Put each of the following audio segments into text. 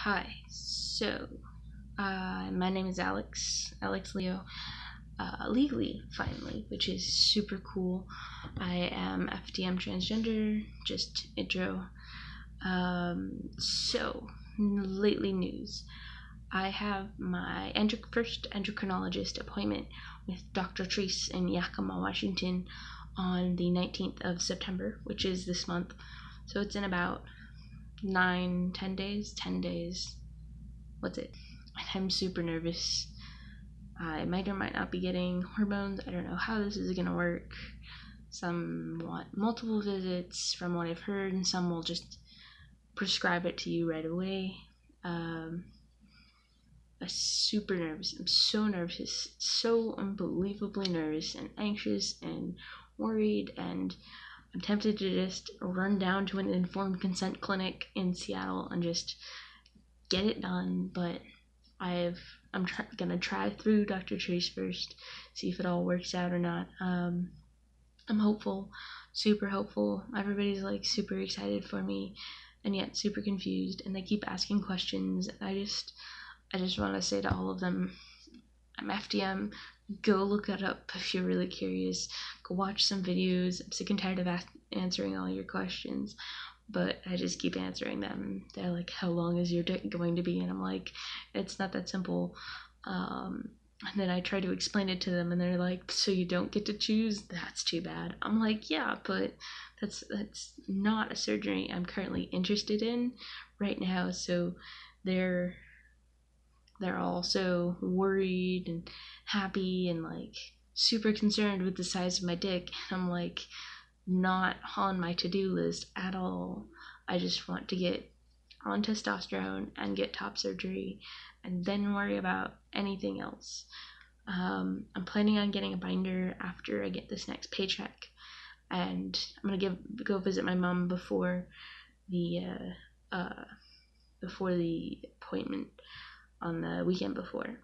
Hi, my name is Alex Leo, legally, finally, which is super cool. I am FtM transgender, just intro. Lately news. I have my first endocrinologist appointment with Dr. Treese in Yakima, Washington on the 19th of September, which is this month. So it's in about 10 days. What's it? I'm super nervous. I might or might not be getting hormones. I don't know how this is gonna work. Some want multiple visits from what I've heard, and some will just prescribe it to you right away. I'm super nervous. I'm so nervous, so unbelievably nervous and anxious and worried, and I'm tempted to just run down to an informed consent clinic in Seattle and just get it done, but I'm gonna try through Dr. Treese first, see if it all works out or not. I'm hopeful, super hopeful. Everybody's like super excited for me, and yet super confused, and they keep asking questions. I just want to say to all of them, I'm FTM. Go look it up if you're really curious. Go watch some videos. I'm sick and tired of answering all your questions, but I just keep answering them. They're like, how long is your dick going to be? And I'm like, it's not that simple. And then I try to explain it to them, and they're like, so you don't get to choose? That's too bad. I'm like, yeah, but that's not a surgery I'm currently interested in right now. So they're all so worried and happy and like super concerned with the size of my dick. I'm like, not on my to-do list at all. I just want to get on testosterone and get top surgery and then worry about anything else. I'm planning on getting a binder after I get this next paycheck, and I'm gonna go visit my mom before the appointment on the weekend before.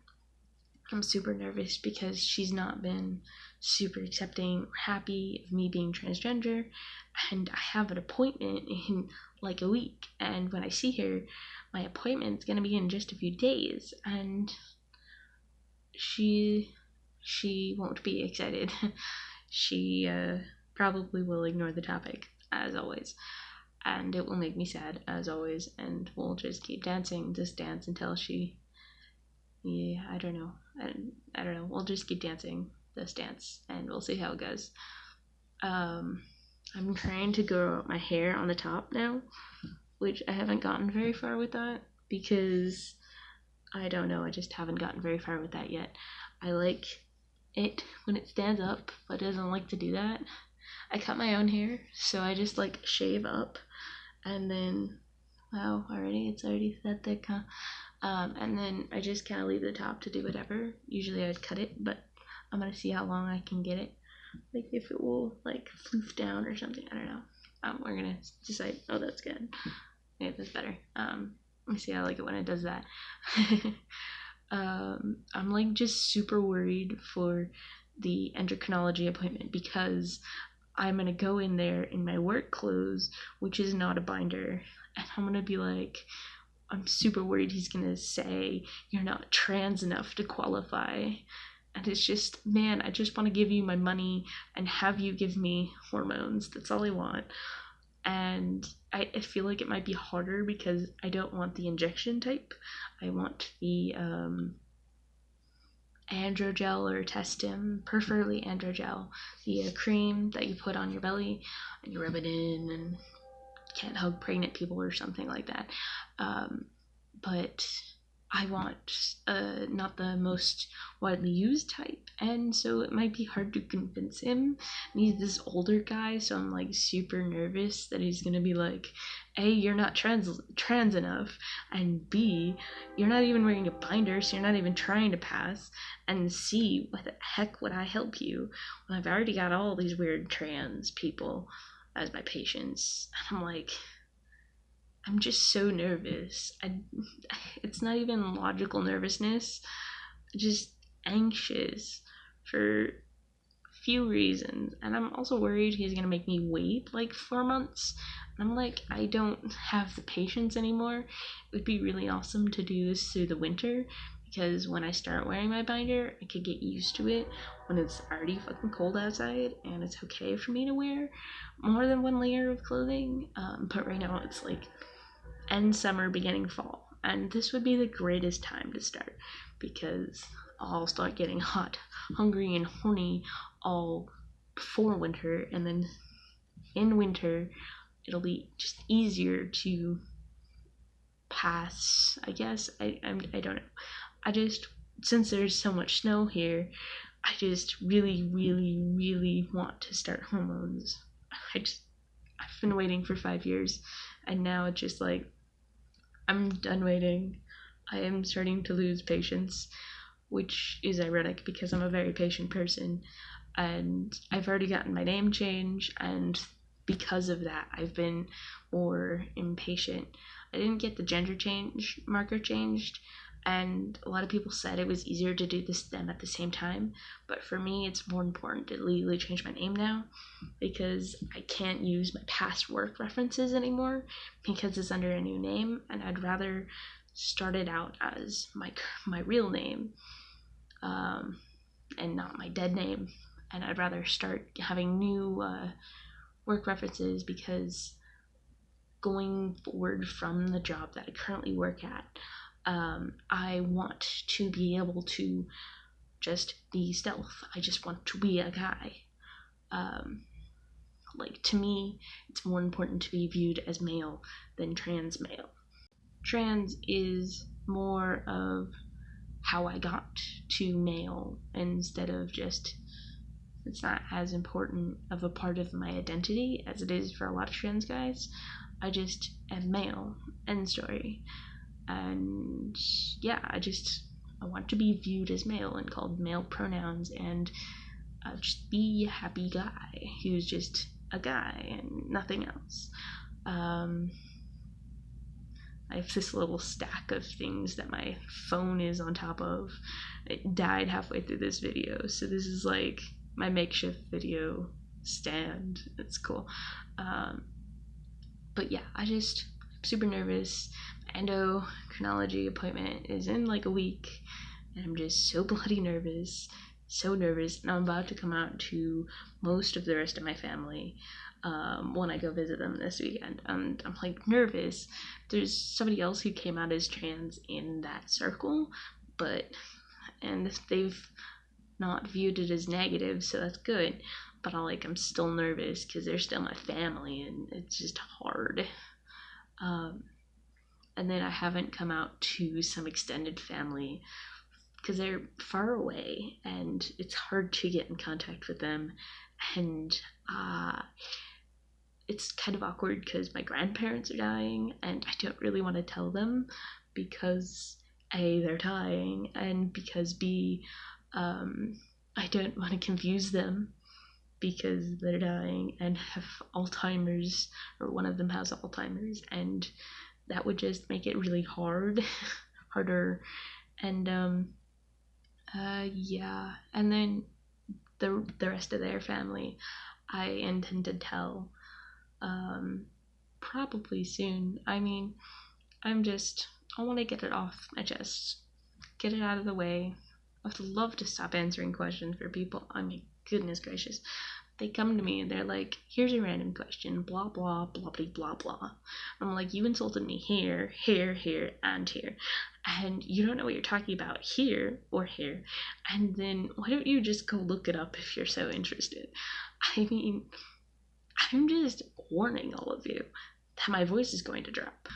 I'm super nervous because she's not been super accepting or happy of me being transgender, and I have an appointment in like a week, and when I see her, my appointment's gonna be in just a few days, and she won't be excited. She probably will ignore the topic, as always, and it will make me sad, as always, and we'll just keep dancing this dance until I don't know. We'll just keep dancing this dance, and we'll see how it goes. I'm trying to grow out my hair on the top now, which I haven't gotten very far with that because I don't know. I just haven't gotten very far with that yet. I like it when it stands up, but it doesn't like to do that. I cut my own hair, so I just like shave up, and then it's already that thick, huh? And then I just kind of leave the top to do whatever. Usually I'd cut it, but I'm gonna see how long I can get it. Like if it will like floof down or something. I don't know. We're gonna decide. Oh, that's good. Yeah, that's better. Let me see. I like it when it does that. I'm like just super worried for the endocrinology appointment because I'm gonna go in there in my work clothes, which is not a binder, and I'm gonna be like, I'm super worried he's gonna say you're not trans enough to qualify. And it's just, man, I just want to give you my money and have you give me hormones. That's all I want. And I feel like it might be harder because I don't want the injection type. I want the androgel or FtM, preferably androgel, the cream that you put on your belly and you rub it in and can't hug pregnant people or something like that. But I want not the most widely used type, and so it might be hard to convince him. And he's this older guy, so I'm like super nervous that he's gonna be like, A, you're not trans enough, and B, you're not even wearing a binder, so you're not even trying to pass, and C, why the heck would I help you when I've already got all these weird trans people as my patients? And I'm like, I'm just so nervous. It's not even logical nervousness, just anxious for few reasons. And I'm also worried he's gonna make me wait like 4 months. I'm like, I don't have the patience anymore. It would be really awesome to do this through the winter, because when I start wearing my binder, I could get used to it when it's already fucking cold outside, and it's okay for me to wear more than one layer of clothing. But right now it's like end summer, beginning fall, and this would be the greatest time to start, because I'll start getting hot, hungry, and horny all before winter, and then in winter it'll be just easier to pass, I guess. I don't know. I just, since there's so much snow here, I just really, really, really want to start hormones. I've been waiting for 5 years, and now it's just like, I'm done waiting. I am starting to lose patience, which is ironic because I'm a very patient person, and I've already gotten my name changed, and because of that, I've been more impatient. I didn't get the gender change marker changed, and a lot of people said it was easier to do them at the same time, but for me it's more important to legally change my name now, because I can't use my past work references anymore because it's under a new name, and I'd rather start it out as my real name, and not my dead name, and I'd rather start having new work references, because going forward from the job that I currently work at, I want to be able to just be stealth. I just want to be a guy. Like, to me, it's more important to be viewed as male than trans male. Trans is more of how I got to male, instead of just, it's not as important of a part of my identity as it is for a lot of trans guys. I just am male, end story. And yeah, I want to be viewed as male and called male pronouns, and just be a happy guy who's just a guy and nothing else. I have this little stack of things that my phone is on top of. It died halfway through this video, so this is like my makeshift video stand. It's cool. But yeah, I'm super nervous. My endocrinology appointment is in like a week, and I'm just so bloody nervous, and I'm about to come out to most of the rest of my family when I go visit them this weekend, and I'm like nervous. There's somebody else who came out as trans in that circle, and they've not viewed it as negative, so that's good, but I'm still nervous because they're still my family, and it's just hard. And then I haven't come out to some extended family because they're far away, and it's hard to get in contact with them, and it's kind of awkward because my grandparents are dying, and I don't really want to tell them because A, they're dying, and because B, I don't want to confuse them because they're dying and have Alzheimer's, or one of them has Alzheimer's, and that would just make it really harder. And yeah, and then the rest of their family I intend to tell probably soon. I mean, I want to get it off my chest, get it out of the way. I would love to stop answering questions for people. I mean, goodness gracious. They come to me and they're like, here's a random question, blah, blah, blah, blah, blah, blah. I'm like, you insulted me here, here, here, and here. And you don't know what you're talking about here or here. And then why don't you just go look it up if you're so interested? I mean, I'm just warning all of you that my voice is going to drop.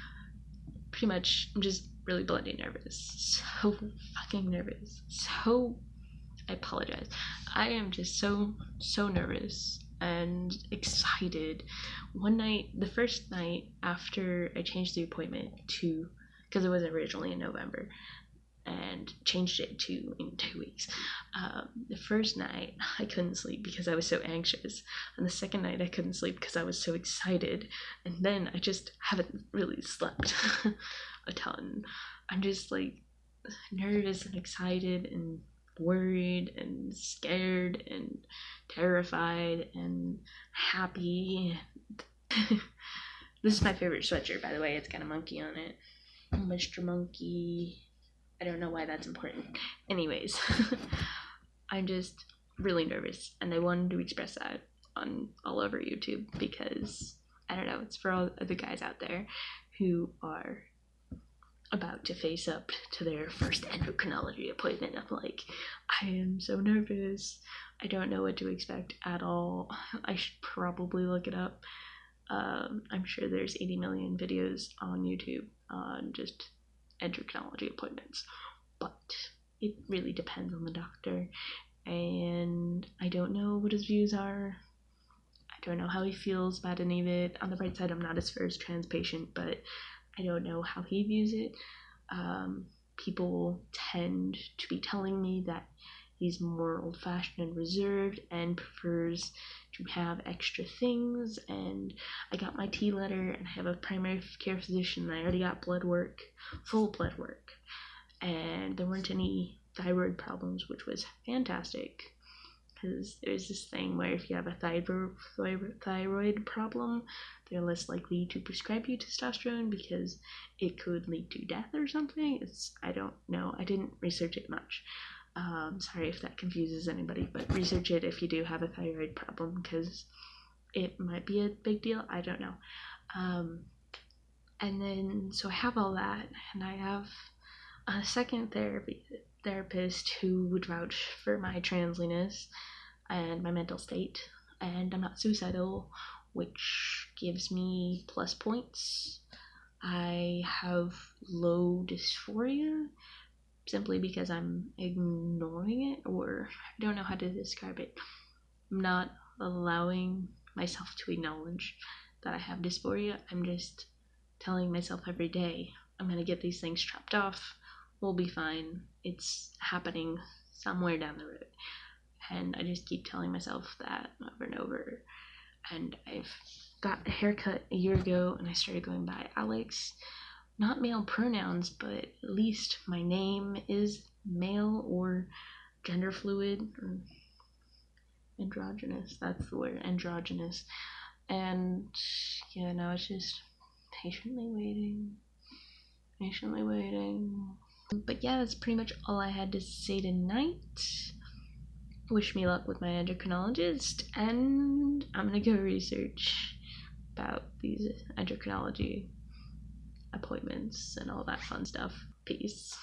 Pretty much, I'm just really bloody nervous. So fucking nervous. I apologize. I am just so nervous and excited. One night, the first night after I changed the appointment to, because it was originally in November, and changed it to in 2 weeks. The first night I couldn't sleep because I was so anxious, and the second night I couldn't sleep because I was so excited, and then I just haven't really slept a ton. I'm just like nervous and excited and worried and scared and terrified and happy. This is my favorite sweatshirt, by the way. It's got a monkey on it. Mr. Monkey. I don't know why that's important. Anyways, I'm just really nervous, and I wanted to express that on all over YouTube because, I don't know, it's for all the guys out there who are about to face up to their first endocrinology appointment. I'm like, I am so nervous. I don't know what to expect at all. I should probably look it up. I'm sure there's 80 million videos on YouTube on just endocrinology appointments, but it really depends on the doctor, and I don't know what his views are. I don't know how he feels about any of it. On the bright side, I'm not his first trans patient, but I don't know how he views it. People tend to be telling me that he's more old-fashioned and reserved and prefers to have extra things, and I got my T letter, and I have a primary care physician, and I already got blood work, full blood work, and there weren't any thyroid problems, which was fantastic, because there's this thing where if you have a thyroid problem, they're less likely to prescribe you testosterone because it could lead to death or something. I don't know. I didn't research it much. Sorry if that confuses anybody, but research it if you do have a thyroid problem, because it might be a big deal. I don't know. And then, so I have all that, and I have a second therapist who would vouch for my transliness and my mental state, and I'm not suicidal, which gives me plus points. I have low dysphoria, simply because I'm ignoring it, or I don't know how to describe it. I'm not allowing myself to acknowledge that I have dysphoria. I'm just telling myself every day, I'm gonna get these things chopped off, we'll be fine, it's happening somewhere down the road. And I just keep telling myself that over and over. And I've got a haircut a year ago, and I started going by Alex. Not male pronouns, but at least my name is male or gender fluid or androgynous. That's the word, androgynous. And yeah, now it's just patiently waiting. But yeah, that's pretty much all I had to say tonight. Wish me luck with my endocrinologist, and I'm gonna go research about these endocrinology appointments and all that fun stuff. Peace.